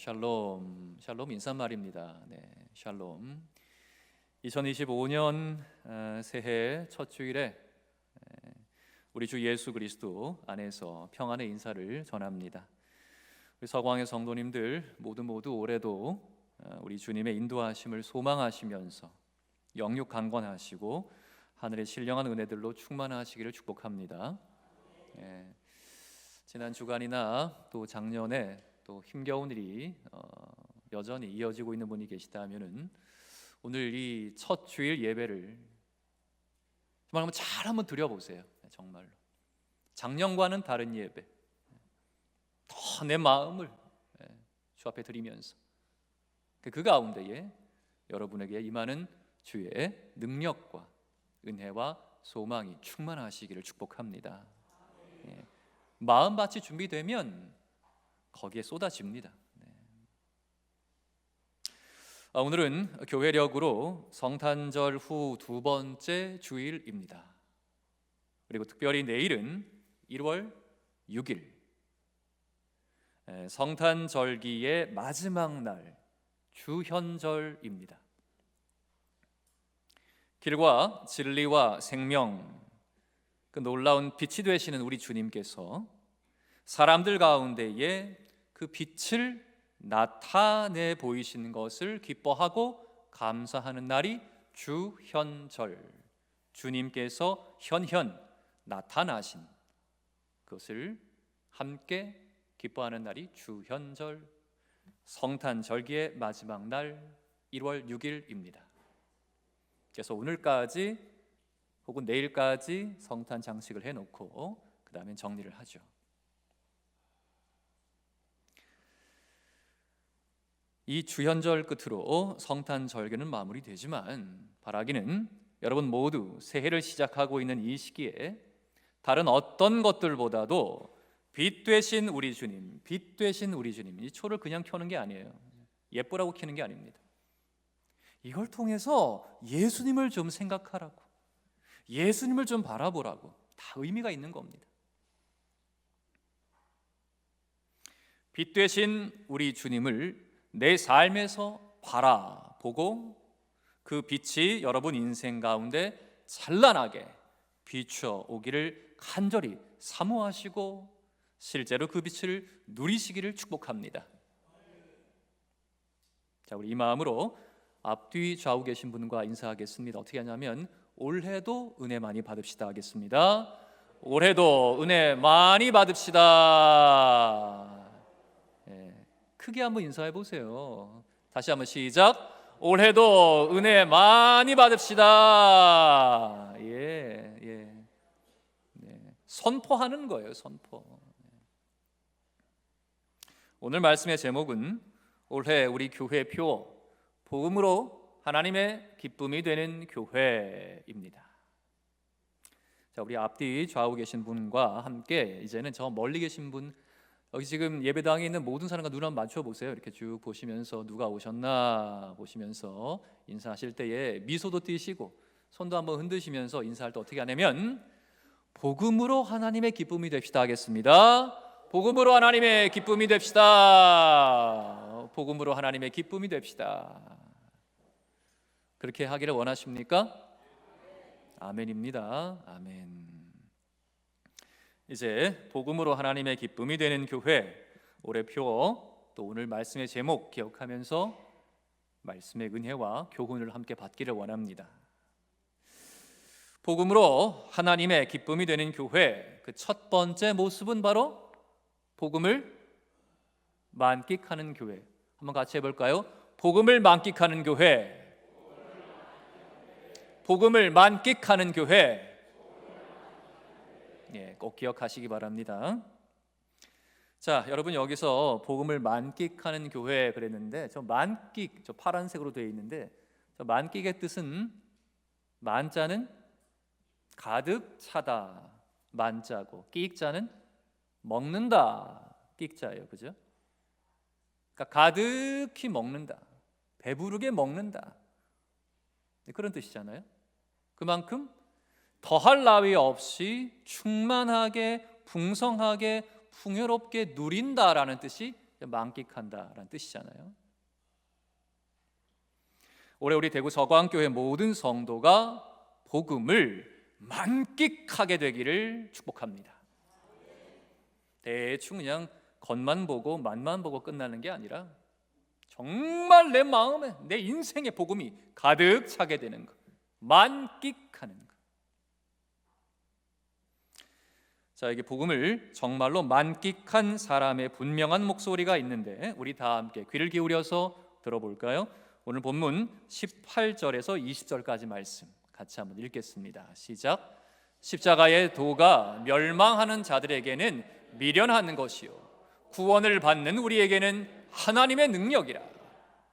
샬롬, 샬롬 인사말입니다. 샬롬. 2025년 새해 첫 주일에 우리 주 예수 그리스도 안에서 평안의 인사를 전합니다. 우리 서광의 성도님들 모두 올해도 우리 주님의 인도하심을 소망하시면서 영육 강건하시고 하늘의 신령한 은혜들로 충만하시기를 축복합니다. 지난 주간이나 또 작년에 또 힘겨운 일이 여전히 이어지고 있는 분이 계시다면은 오늘 이 첫 주일 예배를 정말 잘 한번 드려보세요. 정말로 작년과는 다른 예배, 더 내 마음을 주 앞에 드리면서 그 가운데에 여러분에게 임하는 주의 능력과 은혜와 소망이 충만하시기를 축복합니다. 마음밭이 준비되면 거기에 쏟아집니다. 오늘은 교회력으로 성탄절 후 두 번째 주일입니다. 그리고 특별히 내일은 1월 6일 성탄절기의 마지막 날 주현절입니다. 길과 진리와 생명, 그 놀라운 빛이 되시는 우리 주님께서 사람들 가운데에 그 빛을 나타내 보이시는 것을 기뻐하고 감사하는 날이 주현절, 주님께서 현현 나타나신 그것을 함께 기뻐하는 날이 주현절, 성탄절기의 마지막 날 1월 6일입니다. 그래서 오늘까지 혹은 내일까지 성탄 장식을 해놓고 그 다음에 정리를 하죠. 이 주현절 끝으로 성탄절기는 마무리되지만 바라기는 여러분 모두 새해를 시작하고 있는 이 시기에 다른 어떤 것들보다도 빛 되신 우리 주님, 빛 되신 우리 주님, 이 초를 그냥 켜는 게 아니에요. 예쁘라고 켜는 게 아닙니다. 이걸 통해서 예수님을 좀 생각하라고, 예수님을 좀 바라보라고, 다 의미가 있는 겁니다. 빛 되신 우리 주님을 내 삶에서 바라보고 그 빛이 여러분 인생 가운데 찬란하게 비추어 오기를 간절히 사모하시고 실제로 그 빛을 누리시기를 축복합니다. 자, 우리 이 마음으로 앞뒤 좌우 계신 분과 인사하겠습니다. 어떻게 하냐면 올해도 은혜 많이 받읍시다 하겠습니다. 올해도 은혜 많이 받읍시다. 크게 한번 인사해 보세요. 다시 한번 시작. 올해도 은혜 많이 받읍시다. 선포하는 거예요. 선포. 오늘 말씀의 제목은 올해 우리 교회 표 복음으로 하나님의 기쁨이 되는 교회입니다. 자, 우리 앞뒤 좌우 계신 분과 함께 이제는 저 멀리 계신 분, 여기 지금 예배당에 있는 모든 사람과 눈 한번 맞춰 보세요. 이렇게 쭉 보시면서 누가 오셨나 보시면서 인사하실 때에 미소도 띄시고 손도 한번 흔드시면서 인사할 때 어떻게 하냐면 복음으로 하나님의 기쁨이 됩시다 하겠습니다. 복음으로 하나님의 기쁨이 됩시다. 복음으로 하나님의 기쁨이 됩시다. 그렇게 하기를 원하십니까? 아멘입니다. 아멘. 이제 복음으로 하나님의 기쁨이 되는 교회 올해 표, 또 오늘 말씀의 제목 기억하면서 말씀의 은혜와 교훈을 함께 받기를 원합니다. 복음으로 하나님의 기쁨이 되는 교회, 그 첫 번째 모습은 바로 복음을 만끽하는 교회. 한번 같이 해볼까요? 복음을 만끽하는 교회, 복음을 만끽하는 교회. 꼭 기억하시기 바랍니다. 자, 여러분 여기서 복음을 만끽하는 교회 그랬는데 저 만끽, 저 파란색으로 되어 있는데 저 만끽의 뜻은 만자는 가득 차다, 만자고 끼익자는 먹는다, 끼익자예요. 그죠? 그러니까 가득히 먹는다, 배부르게 먹는다, 그런 뜻이잖아요. 그만큼 더할 나위 없이 충만하게 풍성하게 풍요롭게 누린다라는 뜻이 만끽한다라는 뜻이잖아요. 올해 우리 대구 서광교회 모든 성도가 복음을 만끽하게 되기를 축복합니다. 대충 그냥 겉만 보고 맛만 보고 끝나는 게 아니라 정말 내 마음에, 내 인생에 복음이 가득 차게 되는 것, 만끽하는 것. 자, 여기 복음을 정말로 만끽한 사람의 분명한 목소리가 있는데 우리 다 함께 귀를 기울여서 들어볼까요? 오늘 본문 18절에서 20절까지 말씀 같이 한번 읽겠습니다. 시작. 십자가의 도가 멸망하는 자들에게는 미련한 것이요 구원을 받는 우리에게는 하나님의 능력이라.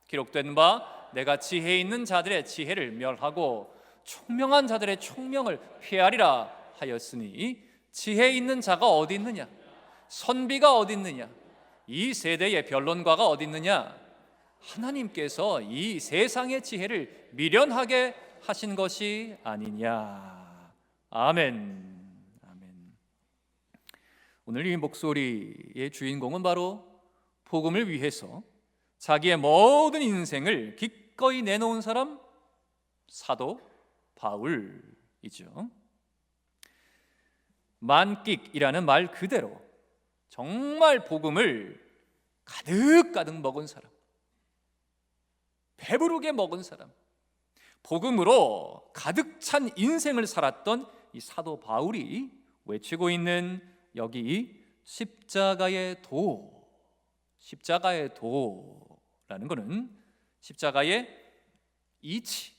기록된 바 내가 지혜 있는 자들의 지혜를 멸하고 총명한 자들의 총명을 피하리라 하였으니 지혜 있는 자가 어디 있느냐? 선비가 어디 있느냐? 이 세대의 변론가가 어디 있느냐? 하나님께서 이 세상의 지혜를 미련하게 하신 것이 아니냐. 아멘. 아멘. 오늘 이 목소리의 주인공은 바로 복음을 위해서 자기의 모든 인생을 기꺼이 내놓은 사람, 사도 바울이죠. 만끽이라는 말 그대로 정말 복음을 가득 먹은 사람, 배부르게 먹은 사람, 복음으로 가득 찬 인생을 살았던 이 사도 바울이 외치고 있는 여기 십자가의 도, 십자가의 도라는 것은 십자가의 이치,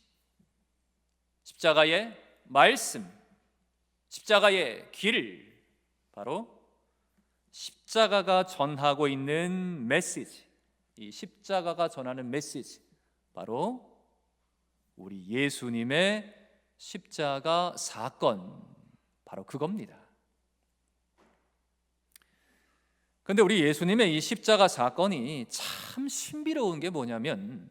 십자가의 말씀, 십자가의 길, 바로 십자가가 전하고 있는 메시지, 이 십자가가 전하는 메시지, 바로 우리 예수님의 십자가 사건, 바로 그겁니다. 그런데 우리 예수님의 이 십자가 사건이 참 신비로운 게 뭐냐면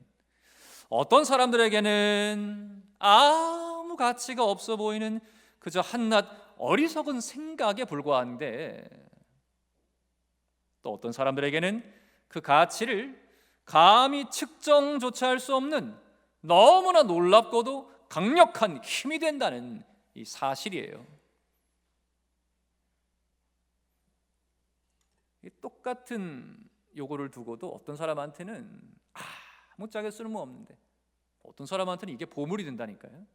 어떤 사람들에게는 아무 가치가 없어 보이는 그저 한낱 어리석은 생각에 불과한데 또 어떤 사람들에게는 그 가치를 감히 측정조차 할 수 없는 너무나 놀랍고도 강력한 힘이 된다는 이 사실이에요. 똑같은 요거를 두고도 어떤 사람한테는 아무짝에 쓸모없는데 어떤 사람한테는 이게 보물이 된다니까요.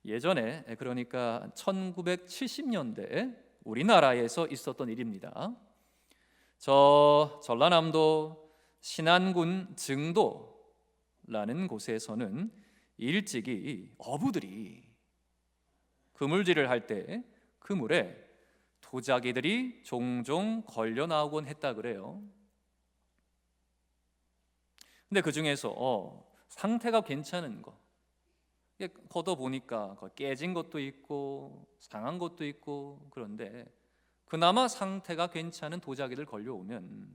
예전에, 그러니까 1970년대에 우리나라에서 있었던 일입니다. 저 전라남도 신안군 증도라는 곳에서는 일찍이 어부들이 그물질을 할 때 그물에 도자기들이 종종 걸려 나오곤 했다 그래요. 근데 그 중에서 상태가 괜찮은 거, 걷어 보니까 깨진 것도 있고 상한 것도 있고, 그런데 그나마 상태가 괜찮은 도자기들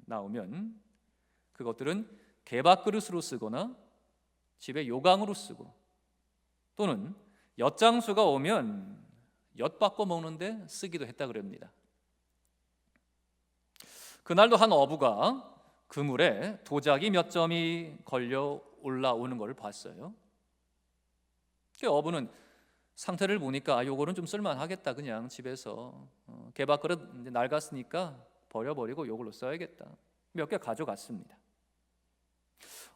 나오면 그것들은 개밥그릇으로 쓰거나 집에 요강으로 쓰고, 또는 엿장수가 오면 엿 바꿔 먹는데 쓰기도 했다 그럽니다. 그날도 한 어부가 그물에 도자기 몇 점이 걸려 올라오는 걸 봤어요. 그 어부는 상태를 보니까 요거는 좀 쓸만하겠다, 그냥 집에서 개밥그릇 이제 낡았으니까 버려버리고 요걸로 써야겠다, 몇 개 가져갔습니다.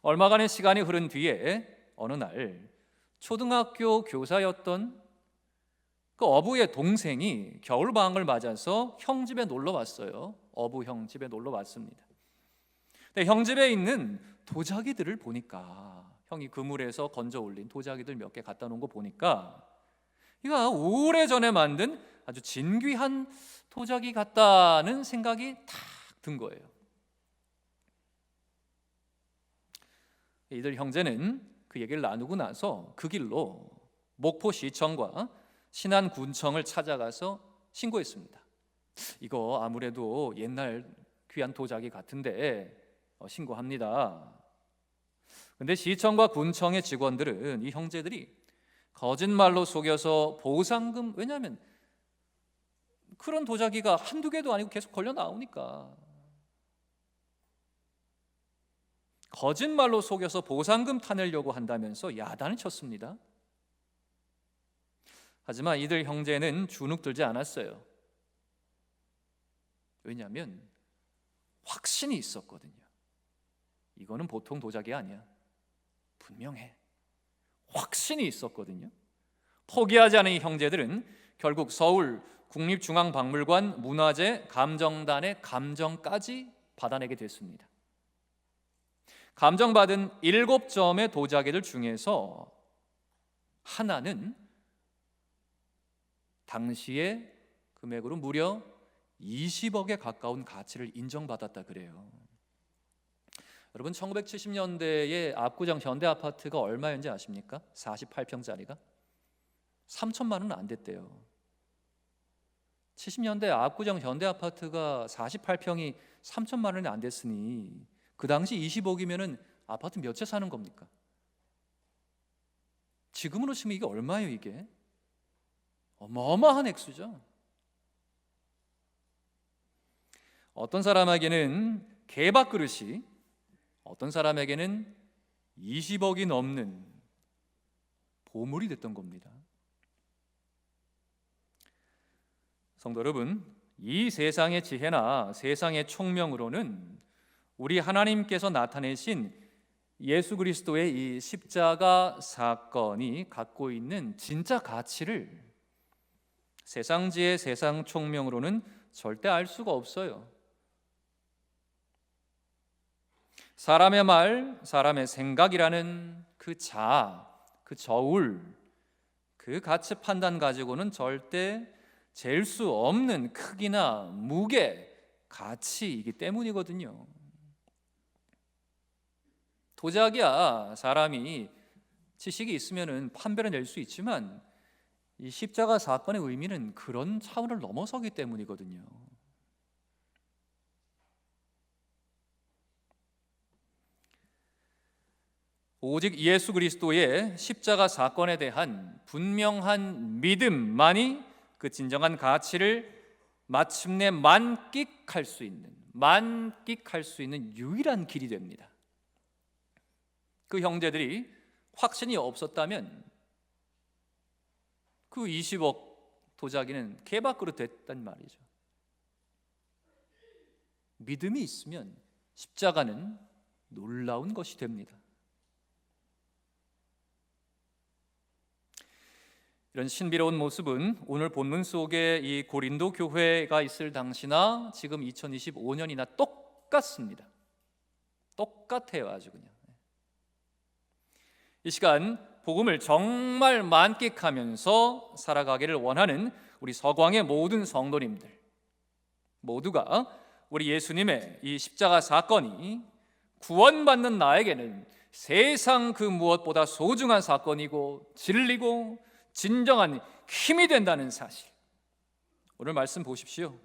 얼마간의 시간이 흐른 뒤에 어느 날 초등학교 교사였던 그 어부의 동생이 겨울방학을 맞아서 형 집에 놀러 왔어요. 어부 형 집에 놀러 왔습니다. 근데 형 집에 있는 도자기들을 보니까, 형이 그물에서 건져 올린 도자기들 몇 개 갖다 놓은 거 보니까 이거 오래전에 만든 아주 진귀한 도자기 같다는 생각이 탁 든 거예요. 이들 형제는 그 얘기를 나누고 나서 그 길로 목포시청과 신안군청을 찾아가서 신고했습니다. 이거 아무래도 옛날 귀한 도자기 같은데 신고합니다. 근데 시청과 군청의 직원들은 이 형제들이 거짓말로 속여서 보상금, 왜냐하면 그런 도자기가 한두 개도 아니고 계속 걸려 나오니까 거짓말로 속여서 보상금 타내려고 한다면서 야단을 쳤습니다. 하지만 이들 형제는 주눅들지 않았어요. 왜냐하면 확신이 있었거든요. 이거는 보통 도자기 아니야. 분명해. 확신이 있었거든요. 포기하지 않은 이 형제들은 결국 서울 국립중앙박물관 문화재 감정단의 감정까지 받아내게 됐습니다. 감정받은 7점의 도자기들 중에서 하나는 당시의 금액으로 무려 20억에 가까운 가치를 인정받았다 그래요. 여러분, 1970년대에 압구정 현대아파트가 얼마였는지 아십니까? 48평짜리가 3천만 원은 안 됐대요. 70년대 압구정 현대아파트가 48평이 3천만 원이 안 됐으니 그 당시 20억이면은 아파트 몇 채 사는 겁니까? 지금으로 치면 이게 얼마예요, 이게? 어마어마한 액수죠. 어떤 사람에게는 개밥 그릇이, 어떤 사람에게는 20억이 넘는 보물이 됐던 겁니다. 성도 여러분, 이 세상의 지혜나 세상의 총명으로는 우리 하나님께서 나타내신 예수 그리스도의 이 십자가 사건이 갖고 있는 진짜 가치를 세상 지혜, 세상 총명으로는 절대 알 수가 없어요. 사람의 말, 사람의 생각이라는 그 자아, 그 저울, 그 가치 판단 가지고는 절대 잴 수 없는 크기나 무게, 가치이기 때문이거든요. 도자기야 사람이 지식이 있으면 판별을 낼 수 있지만 이 십자가 사건의 의미는 그런 차원을 넘어서기 때문이거든요. 오직 예수 그리스도의 십자가 사건에 대한 분명한 믿음만이 그 진정한 가치를 마침내 만끽할 수 있는 유일한 길이 됩니다. 그 형제들이 확신이 없었다면 그 20억 도자기는 개밥그릇 됐단 말이죠. 믿음이 있으면 십자가는 놀라운 것이 됩니다. 이런 신비로운 모습은 오늘 본문 속에 이 고린도 교회가 있을 당시나 지금 2025년이나 똑같습니다. 똑같아요, 아주 그냥. 이 시간 복음을 정말 만끽하면서 살아가기를 원하는 우리 서광의 모든 성도님들 모두가 우리 예수님의 이 십자가 사건이 구원받는 나에게는 세상 그 무엇보다 소중한 사건이고 진리고 진정한 힘이 된다는 사실, 오늘 말씀 보십시오.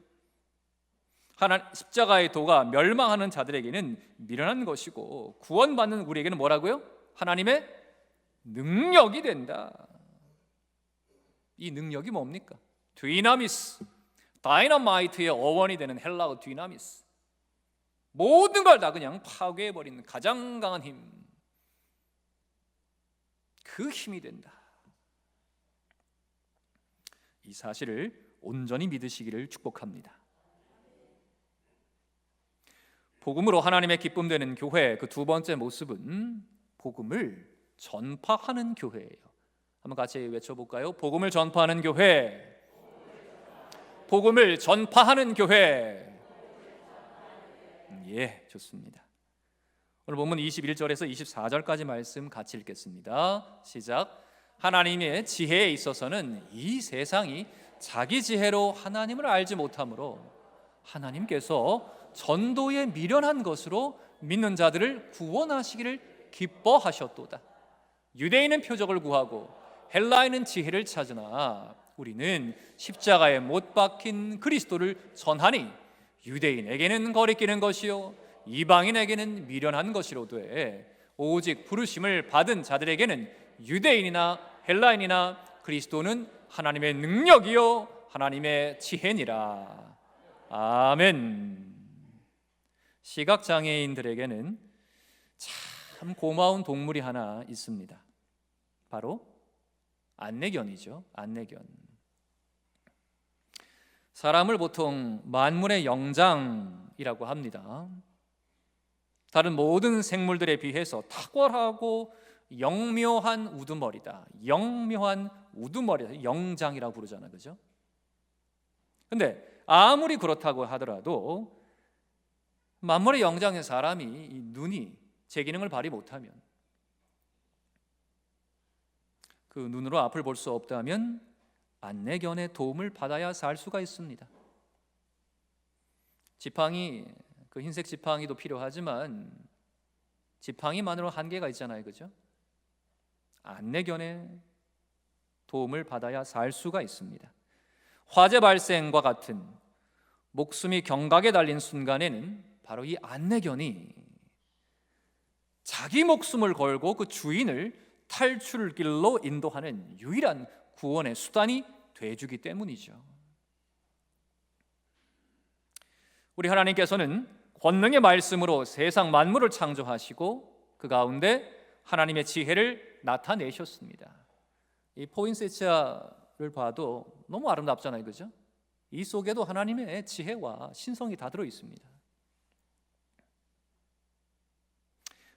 십자가의 도가 멸망하는 자들에게는 미련한 것이고 구원받는 우리에게는 뭐라고요? 하나님의 능력이 된다. 이 능력이 뭡니까? 디나미스, 다이너마이트의 어원이 되는 헬라어 디나미스. 모든 걸 다 그냥 파괴해버리는 가장 강한 힘, 그 힘이 된다. 이 사실을 온전히 믿으시기를 축복합니다. 복음으로 하나님의 기쁨 되는 교회, 그 두 번째 모습은 복음을 전파하는 교회예요. 한번 같이 외쳐볼까요? 복음을 전파하는 교회, 복음을 전파하는 교회. 예, 좋습니다. 오늘 본문 21절에서 24절까지 말씀 같이 읽겠습니다. 시작. 하나님의 지혜에 있어서는 이 세상이 자기 지혜로 하나님을 알지 못하므로 하나님께서 전도에 미련한 것으로 믿는 자들을 구원하시기를 기뻐하셨도다. 유대인은 표적을 구하고 헬라인은 지혜를 찾으나 우리는 십자가에 못 박힌 그리스도를 전하니 유대인에게는 거리끼는 것이요 이방인에게는 미련한 것이로되 오직 부르심을 받은 자들에게는 유대인이나 헬라인이나 그리스도는 하나님의 능력이요 하나님의 지혜니라. 아멘. 시각장애인들에게는 참 고마운 동물이 하나 있습니다. 바로 안내견이죠. 안내견. 사람을 보통 만물의 영장이라고 합니다. 다른 모든 생물들에 비해서 탁월하고 영묘한 우두머리다. 영묘한 우두머리다. 영장이라고 부르잖아요. 그죠? 근데 아무리 그렇다고 하더라도 만물의 영장인 사람이 이 눈이 제 기능을 발휘 못하면, 그 눈으로 앞을 볼 수 없다면 안내견의 도움을 받아야 살 수가 있습니다. 지팡이, 그 흰색 지팡이도 필요하지만 지팡이만으로 한계가 있잖아요. 그죠? 안내견의 도움을 받아야 살 수가 있습니다. 화재 발생과 같은 목숨이 경각에 달린 순간에는 바로 이 안내견이 자기 목숨을 걸고 그 주인을 탈출길로 인도하는 유일한 구원의 수단이 돼주기 때문이죠. 우리 하나님께서는 권능의 말씀으로 세상 만물을 창조하시고 그 가운데 하나님의 지혜를 나타내셨습니다. 이 포인세치아를 봐도 너무 아름답잖아요. 그죠? 이 속에도 하나님의 지혜와 신성이 다 들어 있습니다.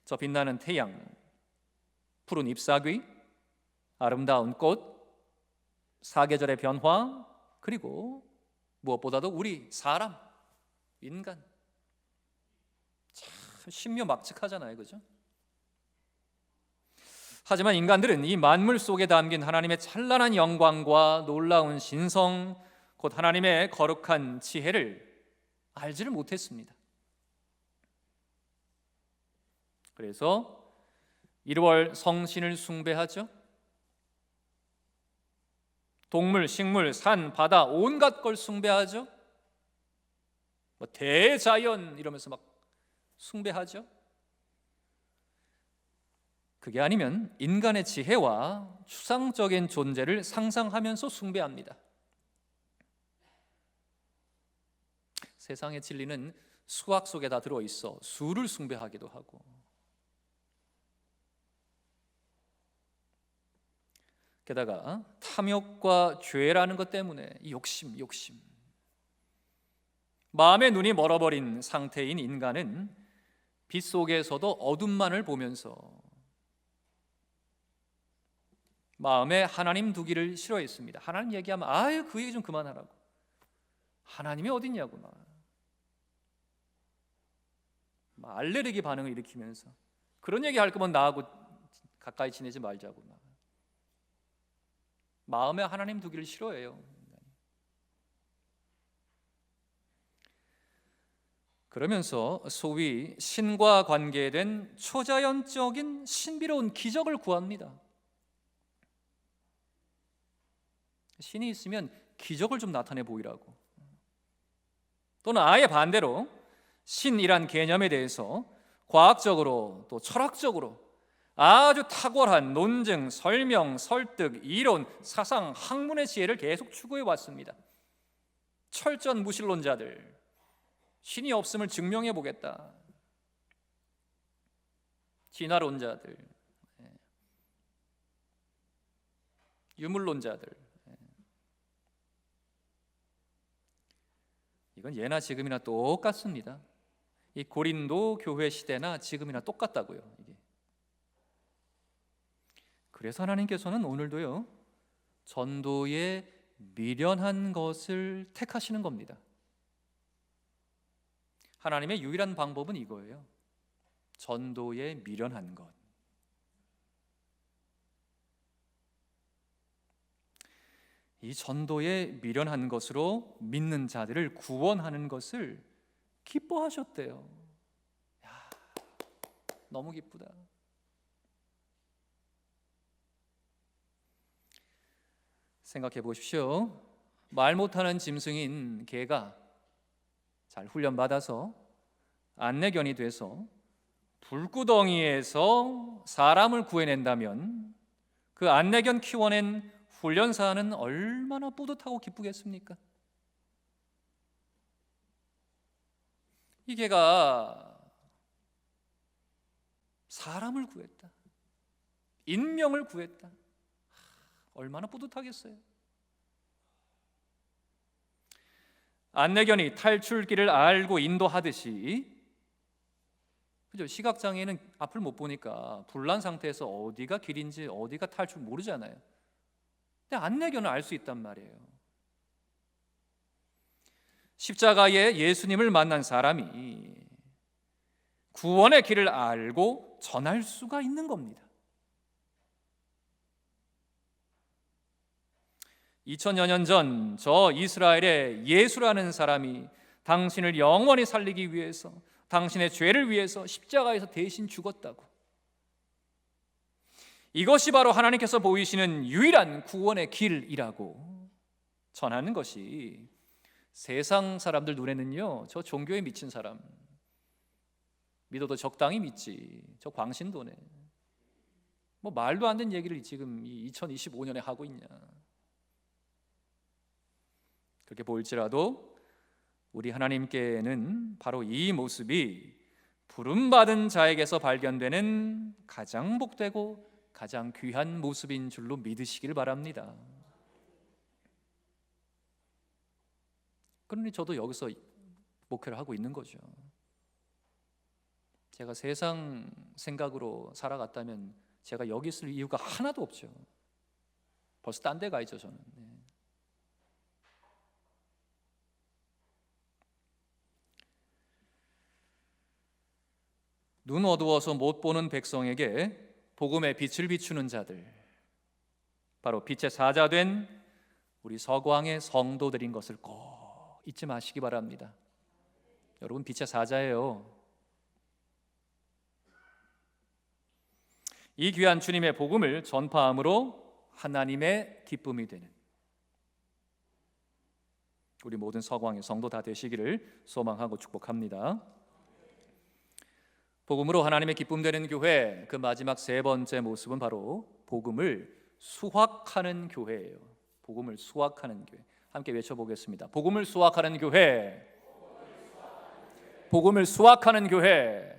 저 빛나는 태양, 푸른 잎사귀, 아름다운 꽃, 사계절의 변화, 그리고 무엇보다도 우리 사람, 인간, 참 신묘막측하잖아요. 그죠? 하지만 인간들은 이 만물 속에 담긴 하나님의 찬란한 영광과 놀라운 신성, 곧 하나님의 거룩한 지혜를 알지를 못했습니다. 그래서 1월 성신을 숭배하죠. 동물, 식물, 산, 바다 온갖 걸 숭배하죠. 대자연 이러면서 막 숭배하죠. 그게 아니면 인간의 지혜와 추상적인 존재를 상상하면서 숭배합니다. 세상의 진리는 수학 속에 다 들어있어 수를 숭배하기도 하고, 게다가 탐욕과 죄라는 것 때문에 이 욕심 마음의 눈이 멀어버린 상태인 인간은 빛 속에서도 어둠만을 보면서 마음에 하나님 두기를 싫어했습니다. 하나님 얘기하면 아유 그 얘기 좀 그만하라고, 하나님이 어딨냐고 막 알레르기 반응을 일으키면서 그런 얘기 할 거면 나하고 가까이 지내지 말자고 마음에 하나님 두기를 싫어해요. 그러면서 소위 신과 관계된 초자연적인 신비로운 기적을 구합니다. 신이 있으면 기적을 좀 나타내 보이라고. 또는 아예 반대로 신이란 개념에 대해서 과학적으로 또 철학적으로 아주 탁월한 논증, 설명, 설득, 이론, 사상, 학문의 지혜를 계속 추구해 왔습니다. 철저한 무신론자들, 신이 없음을 증명해 보겠다. 진화론자들, 유물론자들, 이건 예나 지금이나 똑같습니다. 이 고린도 교회 시대나 지금이나 똑같다고요. 이게. 그래서 하나님께서는 오늘도요 전도에 미련한 것을 택하시는 겁니다. 하나님의 유일한 방법은 이거예요. 전도에 미련한 것. 이 전도에 미련한 것으로 믿는 자들을 구원하는 것을 기뻐하셨대요. 야, 너무 기쁘다. 생각해 보십시오. 말 못하는 짐승인 개가 잘 훈련받아서 안내견이 돼서 불구덩이에서 사람을 구해낸다면 그 안내견 키워낸 훈련사는 얼마나 뿌듯하고 기쁘겠습니까? 이 개가 사람을 구했다, 인명을 구했다. 얼마나 뿌듯하겠어요. 안내견이 탈출길을 알고 인도하듯이, 그죠? 시각장애인은 앞을 못 보니까 불난 상태에서 어디가 길인지 어디가 탈출 모르잖아요. 근데 안내견은 알 수 있단 말이에요. 십자가에 예수님을 만난 사람이 구원의 길을 알고 전할 수가 있는 겁니다. 2000여 년 전 저 이스라엘의 예수라는 사람이 당신을 영원히 살리기 위해서, 당신의 죄를 위해서 십자가에서 대신 죽었다고. 이것이 바로 하나님께서 보이시는 유일한 구원의 길이라고 전하는 것이 세상 사람들 눈에는요, 저 종교에 미친 사람, 믿어도 적당히 믿지, 저 광신도네, 뭐 말도 안 되는 얘기를 지금 2025년에 하고 있냐, 그렇게 보일지라도 우리 하나님께는 바로 이 모습이 부름받은 자에게서 발견되는 가장 복되고 가장 귀한 모습인 줄로 믿으시길 바랍니다. 그러니 저도 여기서 목회를 하고 있는 거죠. 제가 세상 생각으로 살아갔다면 제가 여기 있을 이유가 하나도 없죠. 벌써 딴 데 가 있죠, 저는. 눈 어두워서 못 보는 백성에게 복음의 빛을 비추는 자들, 바로 빛의 사자된 우리 서광의 성도들인 것을 꼭 잊지 마시기 바랍니다. 여러분, 빛의 사자예요. 이 귀한 주님의 복음을 전파함으로 하나님의 기쁨이 되는 우리 모든 서광의 성도 다 되시기를 소망하고 축복합니다. 복음으로 하나님의 기쁨 되는 교회, 그 마지막 세 번째 모습은 바로 복음을 수확하는 교회예요. 복음을 수확하는 교회. 함께 외쳐보겠습니다. 복음을 수확하는 교회. 복음을 수확하는 교회.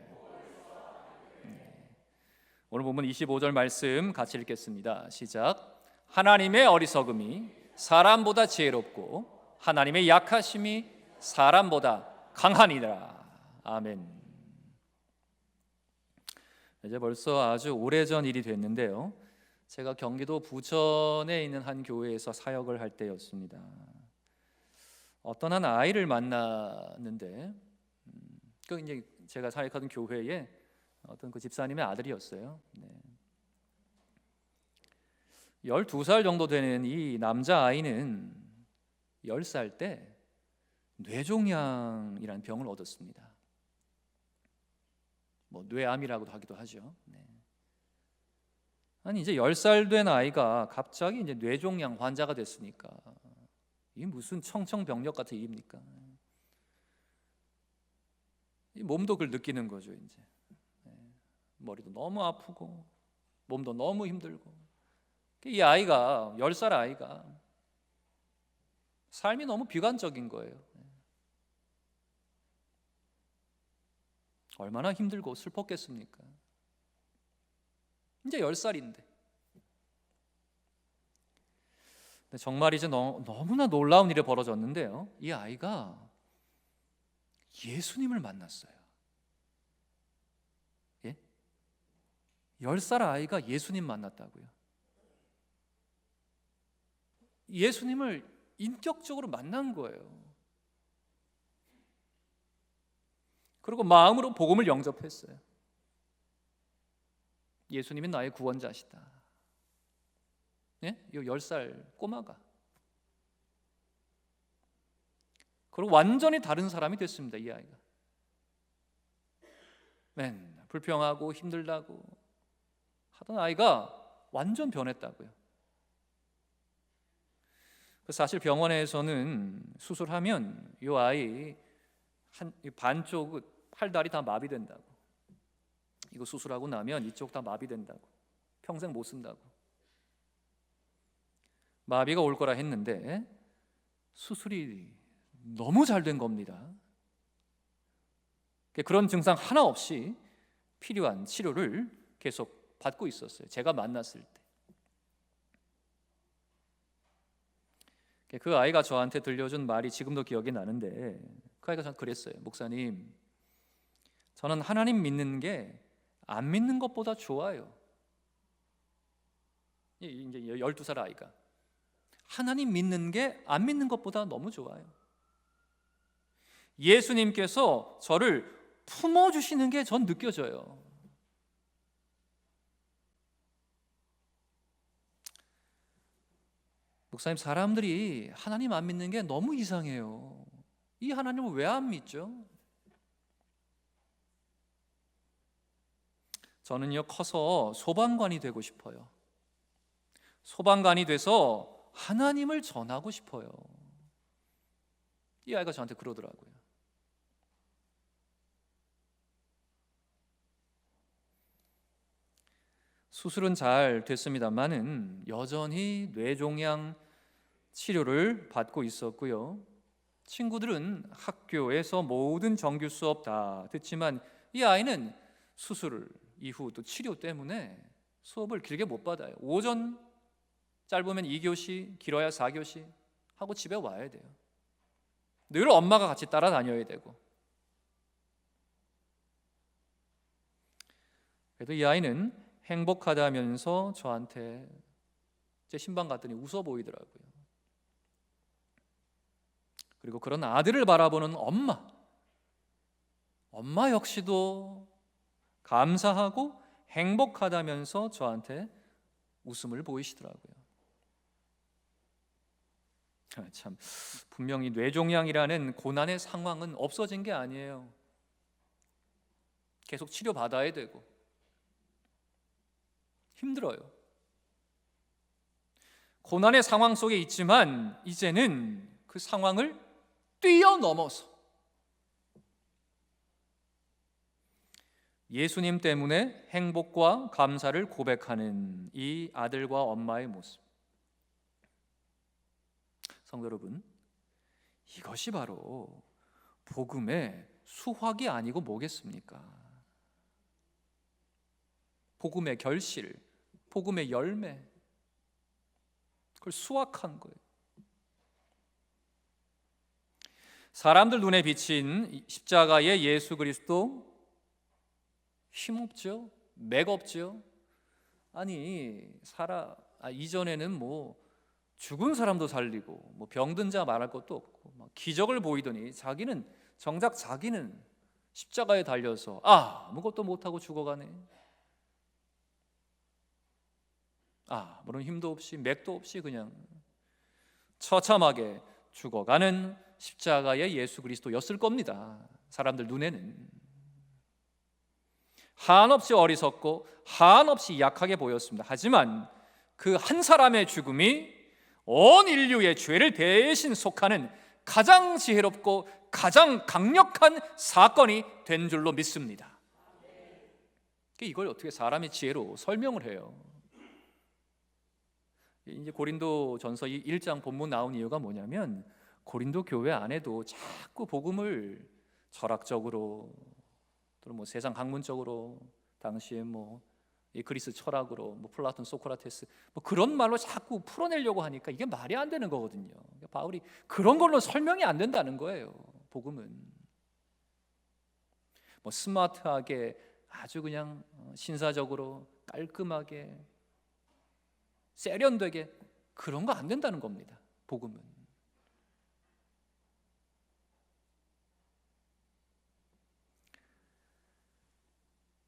오늘 본문 25절 말씀 같이 읽겠습니다. 시작. 하나님의 어리석음이 사람보다 지혜롭고 하나님의 약하심이 사람보다 강하니라. 아멘. 이제 벌써 아주 오래전 일이 됐는데요, 제가 경기도 부천에 있는 한 교회에서 사역을 할 때였습니다. 어떤 한 아이를 만났는데, 그 이제 제가 사역하던 교회에 어떤 그 집사님의 아들이었어요. 12살 정도 되는 이 남자 아이는 10살 때 뇌종양이라는 병을 얻었습니다. 뭐 뇌암이라고도 하기도 하죠. 아니 이제 10살 된 아이가 갑자기 이제 뇌종양 환자가 됐으니까 이게 무슨 청청병력 같은 일입니까? 이 몸도 그걸 느끼는 거죠. 이제 머리도 너무 아프고 몸도 너무 힘들고, 이 아이가 10살 아이가 삶이 너무 비관적인 거예요. 얼마나 힘들고 슬펐겠습니까? 이제 10살인데. 정말 이제 너무나 놀라운 일이 벌어졌는데요, 이 아이가 예수님을 만났어요. 예? 10살 아이가 예수님 만났다고요. 예수님을 인격적으로 만난 거예요. 그리고 마음으로 복음을 영접했어요. 예수님이 나의 구원자시다. 예? 이 10살 꼬마가. 그리고 완전히 다른 사람이 됐습니다, 이 아이가. 맨날 불평하고 힘들다고 하던 아이가 완전 변했다고요. 사실 병원에서는 수술하면 이 아이 반쪽 팔다리 다 마비된다고, 이거 수술하고 나면 이쪽 다 마비된다고, 평생 못 쓴다고. 마비가 올 거라 했는데 수술이 너무 잘 된 겁니다. 그런 증상 하나 없이 필요한 치료를 계속 받고 있었어요. 제가 만났을 때. 그 아이가 저한테 들려준 말이 지금도 기억이 나는데, 그 아이가 저한테 그랬어요. 목사님, 저는 하나님 믿는 게 안 믿는 것보다 좋아요. 이제 12살 아이가 하나님 믿는 게 안 믿는 것보다 너무 좋아요. 예수님께서 저를 품어주시는 게 전 느껴져요. 목사님, 사람들이 하나님 안 믿는 게 너무 이상해요. 이 하나님을 왜 안 믿죠? 저는요, 커서 소방관이 되고 싶어요. 소방관이 돼서 하나님을 전하고 싶어요. 이 아이가 저한테 그러더라고요. 수술은 잘 됐습니다만은 여전히 뇌종양 치료를 받고 있었고요. 친구들은 학교에서 모든 정규 수업 다 듣지만 이 아이는 수술 이후 또 치료 때문에 수업을 길게 못 받아요. 오전 짧으면 2교시, 길어야 4교시 하고 집에 와야 돼요. 늘 엄마가 같이 따라다녀야 되고. 그래도 이 아이는 행복하다면서 저한테 제 신방 갔더니 웃어 보이더라고요. 그리고 그런 아들을 바라보는 엄마 역시도 감사하고 행복하다면서 저한테 웃음을 보이시더라고요. 참, 분명히 뇌종양이라는 고난의 상황은 없어진 게 아니에요. 계속 치료받아야 되고 힘들어요. 고난의 상황 속에 있지만 이제는 그 상황을 뛰어넘어서 예수님 때문에 행복과 감사를 고백하는 이 아들과 엄마의 모습. 성도 여러분, 이것이 바로 복음의 수확이 아니고 뭐겠습니까? 복음의 결실, 복음의 열매, 그걸 수확한 거예요. 사람들 눈에 비친 십자가의 예수 그리스도 힘없죠? 맥없죠? 아니 이전에는 뭐 죽은 사람도 살리고 뭐 병든 자 말할 것도 없고 막 기적을 보이더니 자기는 십자가에 달려서 아무것도 못하고 죽어가네. 아무런 힘도 없이 맥도 없이 그냥 처참하게 죽어가는 십자가의 예수 그리스도였을 겁니다. 사람들 눈에는 한없이 어리석고 한없이 약하게 보였습니다. 하지만 그 한 사람의 죽음이 온 인류의 죄를 대신 속하는 가장 지혜롭고 가장 강력한 사건이 된 줄로 믿습니다. 이걸 어떻게 사람의 지혜로 설명을 해요? 이제 고린도전서 1장 본문 나온 이유가 뭐냐면 고린도 교회 안에도 자꾸 복음을 철학적으로 또는 뭐 세상 학문적으로 당시에 이 그리스 철학으로 플라톤, 소크라테스 그런 말로 자꾸 풀어내려고 하니까 이게 말이 안 되는 거거든요. 바울이 그런 걸로 설명이 안 된다는 거예요. 복음은 스마트하게 아주 그냥 신사적으로 깔끔하게 세련되게 그런 거 안 된다는 겁니다. 복음은.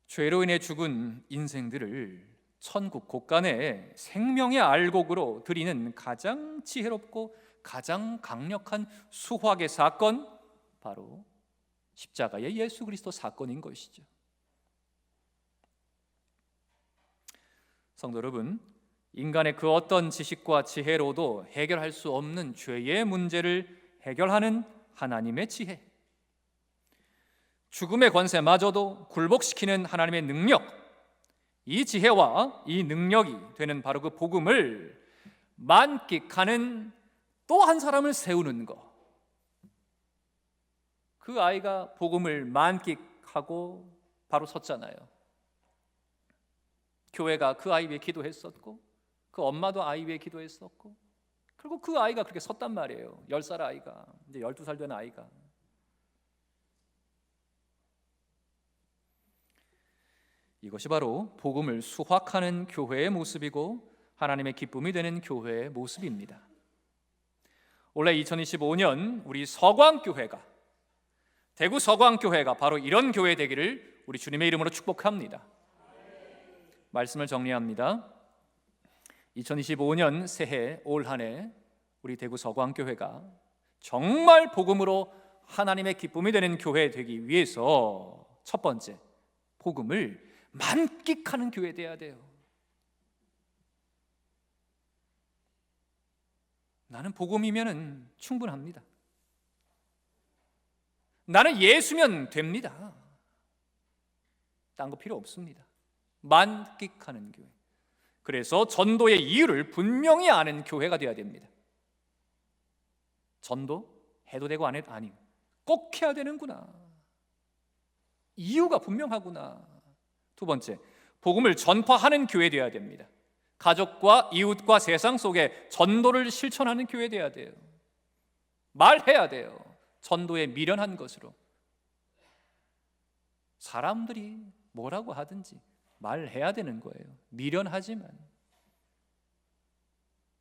죄로 인해 죽은 인생들을 천국 곳간에 생명의 알곡으로 드리는 가장 지혜롭고 가장 강력한 수확의 사건, 바로 십자가의 예수 그리스도 사건인 것이죠. 성도 여러분, 인간의 그 어떤 지식과 지혜로도 해결할 수 없는 죄의 문제를 해결하는 하나님의 지혜, 죽음의 권세마저도 굴복시키는 하나님의 능력, 이 지혜와 이 능력이 되는 바로 그 복음을 만끽하는 또 한 사람을 세우는 것. 그 아이가 복음을 만끽하고 바로 섰잖아요. 교회가 그 아이 위해 기도했었고, 그 엄마도 아이 위해 기도했었고, 그리고 그 아이가 그렇게 섰단 말이에요. 10살 아이가, 이제 12살 된 아이가. 이것이 바로 복음을 수확하는 교회의 모습이고 하나님의 기쁨이 되는 교회의 모습입니다. 올해 2025년 우리 서광교회가, 대구 서광교회가 바로 이런 교회 되기를 우리 주님의 이름으로 축복합니다. 말씀을 정리합니다. 2025년 새해 올 한 해 우리 대구 서광교회가 정말 복음으로 하나님의 기쁨이 되는 교회 되기 위해서 첫 번째, 복음을 만끽하는 교회 되어야 돼요. 나는 복음이면 충분합니다. 나는 예수면 됩니다. 딴 거 필요 없습니다. 만끽하는 교회. 그래서 전도의 이유를 분명히 아는 교회가 되어야 됩니다. 전도 해도 되고 안 해도 아니고 꼭 해야 되는구나. 이유가 분명하구나. 두 번째, 복음을 전파하는 교회 되어야 됩니다. 가족과 이웃과 세상 속에 전도를 실천하는 교회 되어야 돼요. 말해야 돼요. 전도에 미련한 것으로. 사람들이 뭐라고 하든지 말해야 되는 거예요. 미련하지만.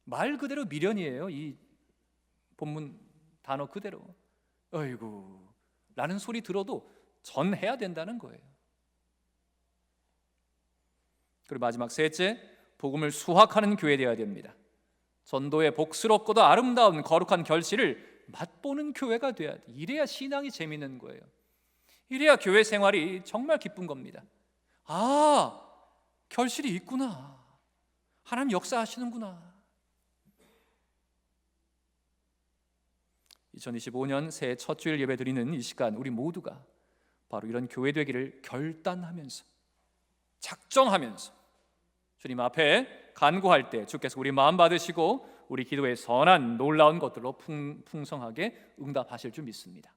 말 그대로 미련이에요. 이 본문 단어 그대로. 어이구 라는 소리 들어도 전해야 된다는 거예요. 그리고 마지막 셋째, 복음을 수확하는 교회 되어야 됩니다. 전도의 복스럽고도 아름다운 거룩한 결실을 맛보는 교회가 돼야 돼. 이래야 신앙이 재밌는 거예요. 이래야 교회 생활이 정말 기쁜 겁니다. 아, 결실이 있구나. 하나님 역사하시는구나. 2025년 새해 첫 주일 예배 드리는 이 시간, 우리 모두가 바로 이런 교회 되기를 결단하면서, 작정하면서 주님 앞에 간구할 때 주께서 우리 마음 받으시고 우리 기도에 선한 놀라운 것들로 풍성하게 응답하실 줄 믿습니다.